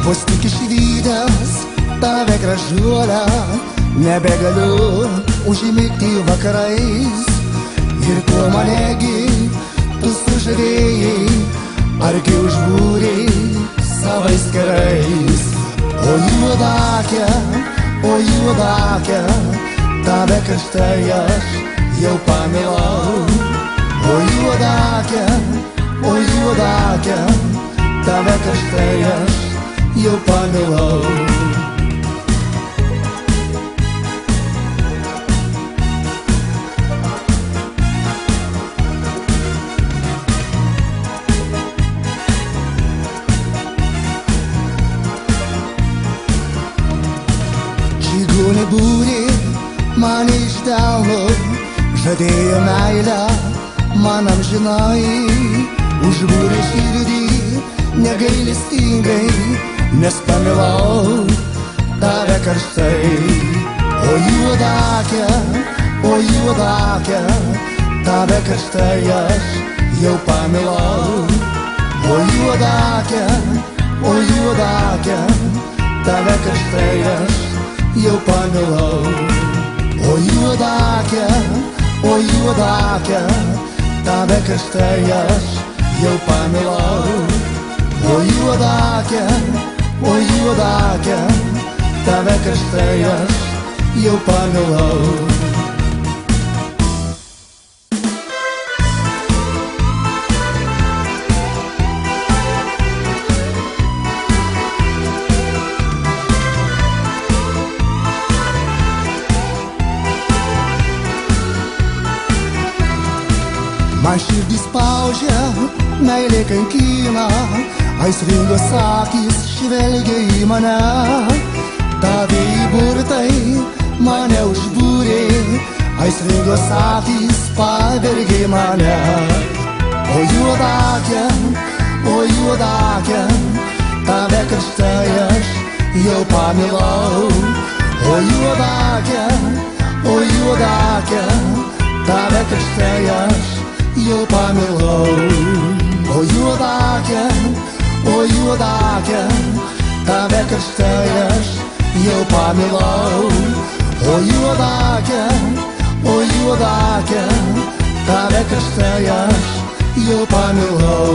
Vos tik išvydęs tave gražuolę, nebegaliu užmigti vakarais. Ir tu manegi, tu sužavėjai, argi užbūrei savais kerais. O juodakė, tave karštai aš jau pamilau. O juodakė, tave karštai aš jau pamilau. Čigūnė būrė mane iš delno, žadėjo meilę man amžinai. Užbūrė širdį negailestingai, nes pamilau tave karštai. O juodakė, tave karštai aš jau pamilau. O juodakė, tave karštai aš jau pamilau. O juodakė, tave karštai aš jau pamilau. O juodakė, tave karštai aš jau pamilau. Man širdį spaudžia, meilė kankina, aistringos akys žvelgia į mane. Tavieji burtai mane užbūrė, aistringos akys pavergė mane. O juodakė, tave karštai aš jau pamilau. O juodakė, tave karštai aš jau pamilau. O juodakė, tave karštai aš jau pamilau. O juodakė, tave karštai aš jau pamilau.